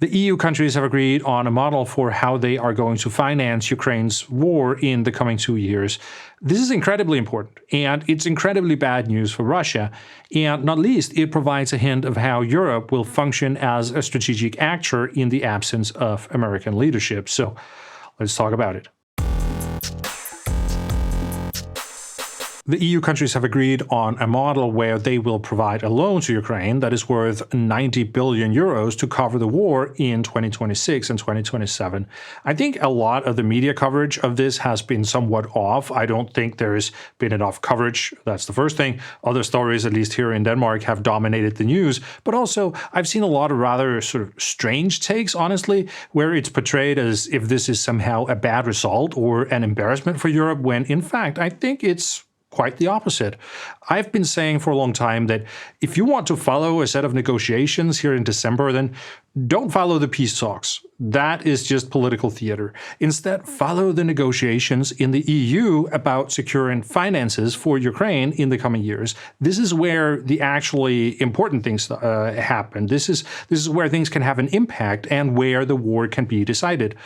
The EU countries have agreed on a model for how they are going to finance Ukraine's war in the coming 2 years. This is incredibly important, and it's incredibly bad news for Russia. And not least, it provides a hint of how Europe will function as a strategic actor in the absence of American leadership. So let's talk about it. The EU countries have agreed on a model where they will provide a loan to Ukraine that is worth 90 billion euros to cover the war in 2026 and 2027. I think a lot of the media coverage of this has been somewhat off. I don't think there's been enough coverage. That's the first thing. Other stories, at least here in Denmark, have dominated the news. But also, I've seen a lot of rather sort of strange takes, honestly, where it's portrayed as if this is somehow a bad result or an embarrassment for Europe, when in fact, I think it's quite the opposite. I've been saying for a long time that if you want to follow a set of negotiations here in December, then don't follow the peace talks. That is just political theater. Instead, follow the negotiations in the EU about securing finances for Ukraine in the coming years. This is where the actually important things happen. This is where things can have an impact and where the war can be decided.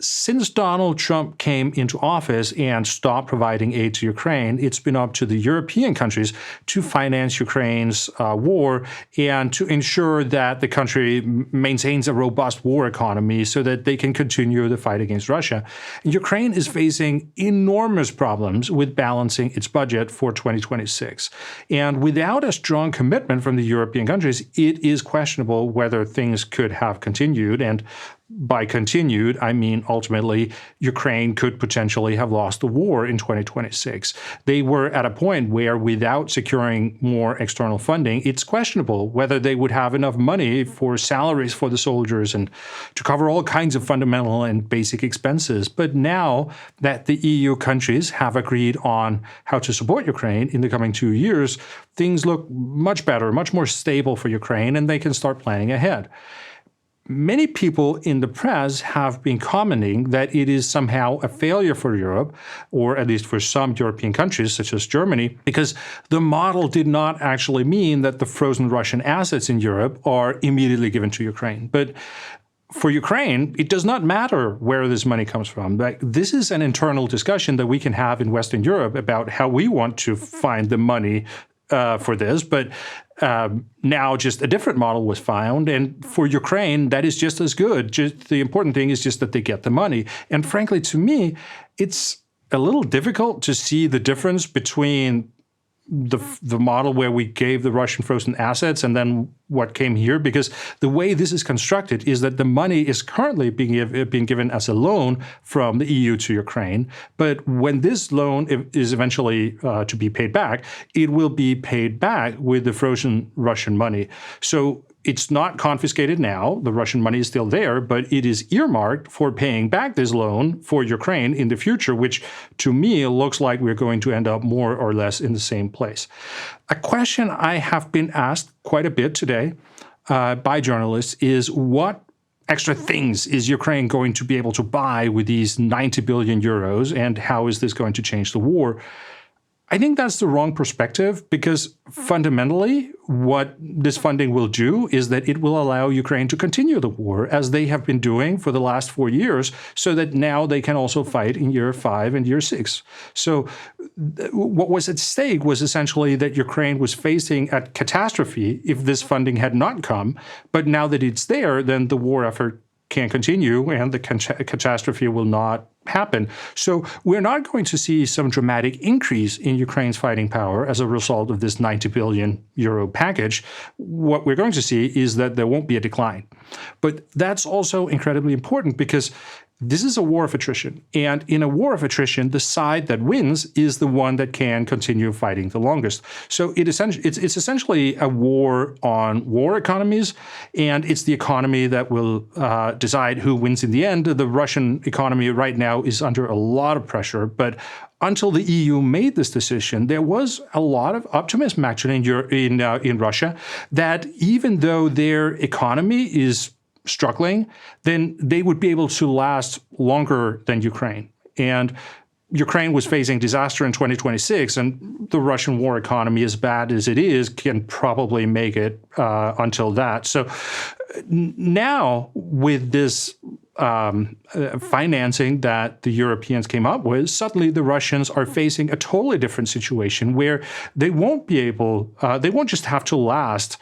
Since Donald Trump came into office and stopped providing aid to Ukraine, it's been up to the European countries to finance Ukraine's war and to ensure that the country maintains a robust war economy so that they can continue the fight against Russia. And Ukraine is facing enormous problems with balancing its budget for 2026. And without a strong commitment from the European countries, it is questionable whether things could have continued. And by continued, I mean ultimately Ukraine could potentially have lost the war in 2026. They were at a point where without securing more external funding, it's questionable whether they would have enough money for salaries for the soldiers and to cover all kinds of fundamental and basic expenses. But now that the EU countries have agreed on how to support Ukraine in the coming 2 years, things look much better, much more stable for Ukraine, and they can start planning ahead. Many people in the press have been commenting that it is somehow a failure for Europe, or at least for some European countries, such as Germany, because the model did not actually mean that the frozen Russian assets in Europe are immediately given to Ukraine. But for Ukraine, it does not matter where this money comes from. This is an internal discussion that we can have in Western Europe about how we want to find the money for this, but now just a different model was found, and for Ukraine, that is just as good. Just the important thing is just that they get the money. And frankly, to me, it's a little difficult to see the difference between the model where we gave the Russian frozen assets and then what came here, because the way this is constructed is that the money is currently being given as a loan from the EU to Ukraine. But when this loan is eventually to be paid back, it will be paid back with the frozen Russian money. So it's not confiscated now. The Russian money is still there, but it is earmarked for paying back this loan for Ukraine in the future, which to me looks like we're going to end up more or less in the same place. A question I have been asked quite a bit today by journalists is what extra things is Ukraine going to be able to buy with these 90 billion euros, and how is this going to change the war? I think that's the wrong perspective, because fundamentally what this funding will do is that it will allow Ukraine to continue the war as they have been doing for the last 4 years, so that now they can also fight in year 5 and year 6. So what was at stake was essentially that Ukraine was facing a catastrophe if this funding had not come. But now that it's there, then the war effort can continue and the catastrophe will not happen. So we're not going to see some dramatic increase in Ukraine's fighting power as a result of this 90 billion euro package. What we're going to see is that there won't be a decline. But that's also incredibly important, because this is a war of attrition. And in a war of attrition, the side that wins is the one that can continue fighting the longest. So it's essentially a war on war economies, and it's the economy that will decide who wins in the end. The Russian economy right now is under a lot of pressure, but until the EU made this decision, there was a lot of optimism actually in Russia that even though their economy is struggling, then they would be able to last longer than Ukraine. And Ukraine was facing disaster in 2026, and the Russian war economy, as bad as it is, can probably make it until that. So now, with this financing that the Europeans came up with, suddenly the Russians are facing a totally different situation where they won't be able, they won't just have to last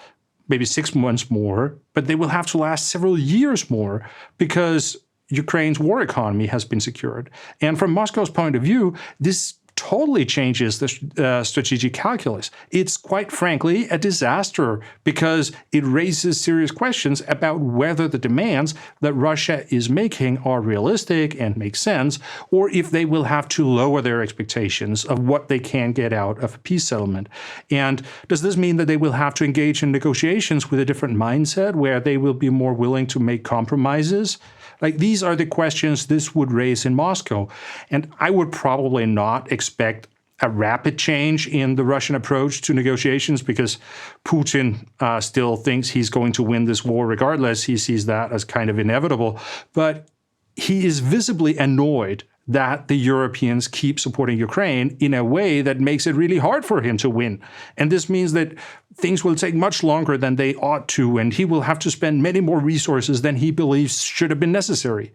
maybe 6 months more, but they will have to last several years more because Ukraine's war economy has been secured. And from Moscow's point of view, this totally changes the strategic calculus. It's quite frankly a disaster because it raises serious questions about whether the demands that Russia is making are realistic and make sense, or if they will have to lower their expectations of what they can get out of a peace settlement. And does this mean that they will have to engage in negotiations with a different mindset where they will be more willing to make compromises? Like, these are the questions this would raise in Moscow. And I would probably not expect a rapid change in the Russian approach to negotiations because Putin still thinks he's going to win this war regardless. He sees that as kind of inevitable. But he is visibly annoyed that the Europeans keep supporting Ukraine in a way that makes it really hard for him to win. And this means that things will take much longer than they ought to, and he will have to spend many more resources than he believes should have been necessary.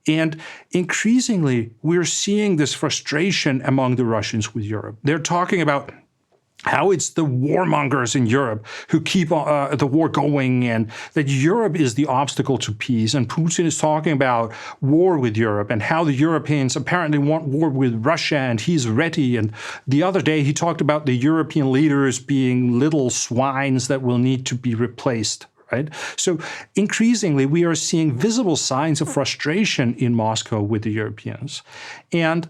And increasingly, we're seeing this frustration among the Russians with Europe. They're talking about how it's the warmongers in Europe who keep the war going, and that Europe is the obstacle to peace. And Putin is talking about war with Europe and how the Europeans apparently want war with Russia and he's ready. And the other day he talked about the European leaders being little swines that will need to be replaced. Right? So increasingly, we are seeing visible signs of frustration in Moscow with the Europeans. And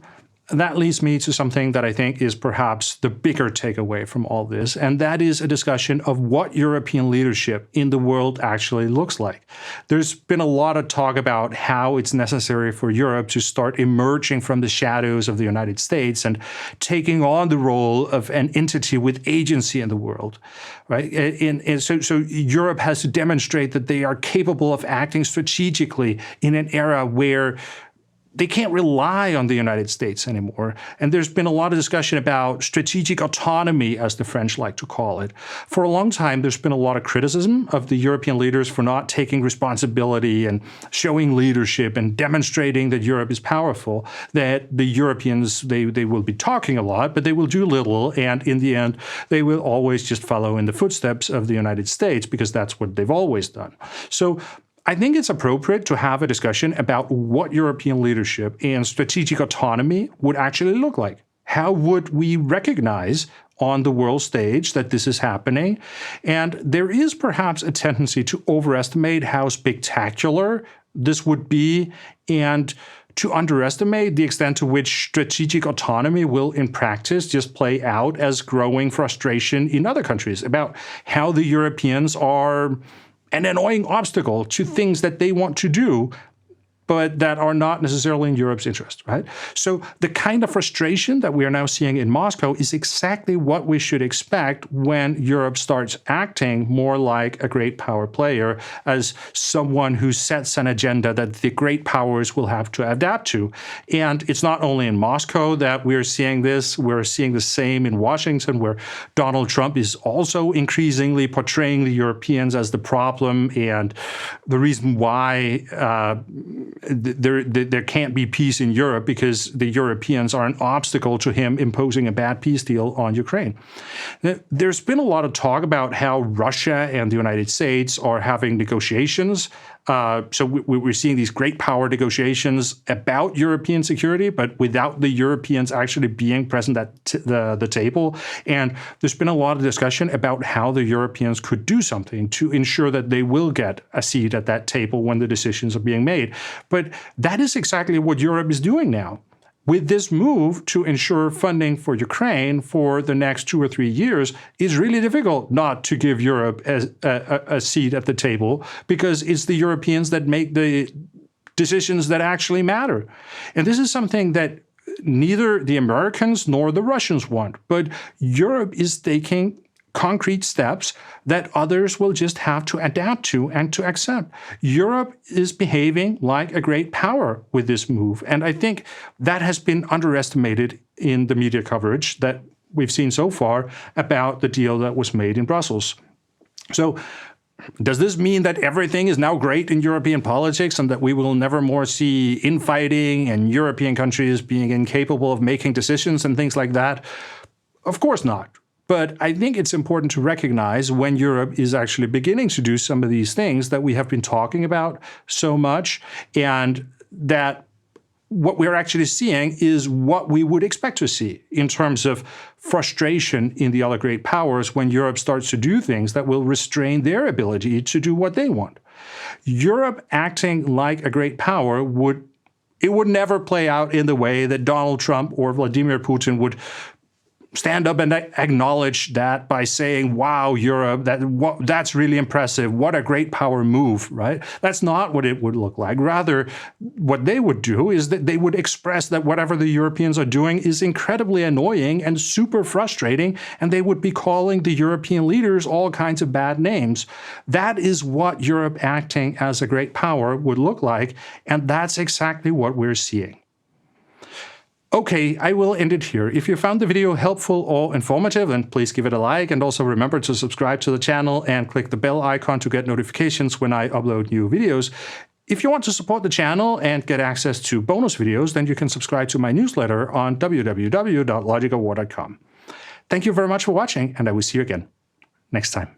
that leads me to something that I think is perhaps the bigger takeaway from all this, and that is a discussion of what European leadership in the world actually looks like. There's been a lot of talk about how it's necessary for Europe to start emerging from the shadows of the United States and taking on the role of an entity with agency in the world, right? And so Europe has to demonstrate that they are capable of acting strategically in an era where they can't rely on the United States anymore. And there's been a lot of discussion about strategic autonomy, as the French like to call it. For a long time, there's been a lot of criticism of the European leaders for not taking responsibility and showing leadership and demonstrating that Europe is powerful, that the Europeans, they will be talking a lot, but they will do little. And in the end, they will always just follow in the footsteps of the United States because that's what they've always done. So I think it's appropriate to have a discussion about what European leadership and strategic autonomy would actually look like. How would we recognize on the world stage that this is happening? And there is perhaps a tendency to overestimate how spectacular this would be and to underestimate the extent to which strategic autonomy will in practice just play out as growing frustration in other countries about how the Europeans are an annoying obstacle to things that they want to do, but that are not necessarily in Europe's interest, right? So the kind of frustration that we are now seeing in Moscow is exactly what we should expect when Europe starts acting more like a great power player, as someone who sets an agenda that the great powers will have to adapt to. And it's not only in Moscow that we're seeing this, we're seeing the same in Washington, where Donald Trump is also increasingly portraying the Europeans as the problem and the reason why there can't be peace in Europe because the Europeans are an obstacle to him imposing a bad peace deal on Ukraine. There's been a lot of talk about how Russia and the United States are having negotiations. So we're seeing these great power negotiations about European security, but without the Europeans actually being present at the table. And there's been a lot of discussion about how the Europeans could do something to ensure that they will get a seat at that table when the decisions are being made. But that is exactly what Europe is doing now. With this move to ensure funding for Ukraine for the next 2 or 3 years, it's really difficult not to give Europe a seat at the table because it's the Europeans that make the decisions that actually matter. And this is something that neither the Americans nor the Russians want, but Europe is taking concrete steps that others will just have to adapt to and to accept. Europe is behaving like a great power with this move. And I think that has been underestimated in the media coverage that we've seen so far about the deal that was made in Brussels. So does this mean that everything is now great in European politics and that we will never more see infighting and European countries being incapable of making decisions and things like that? Of course not. But I think it's important to recognize when Europe is actually beginning to do some of these things that we have been talking about so much, and that what we're actually seeing is what we would expect to see in terms of frustration in the other great powers when Europe starts to do things that will restrain their ability to do what they want. Europe acting like a great power would never play out in the way that Donald Trump or Vladimir Putin would stand up and acknowledge that by saying, wow, Europe, that's really impressive. What a great power move, right? That's not what it would look like. Rather, what they would do is that they would express that whatever the Europeans are doing is incredibly annoying and super frustrating, and they would be calling the European leaders all kinds of bad names. That is what Europe acting as a great power would look like, and that's exactly what we're seeing. Okay, I will end it here. If you found the video helpful or informative, then please give it a like, and also remember to subscribe to the channel and click the bell icon to get notifications when I upload new videos. If you want to support the channel and get access to bonus videos, then you can subscribe to my newsletter on www.logicawar.com. Thank you very much for watching, and I will see you again next time.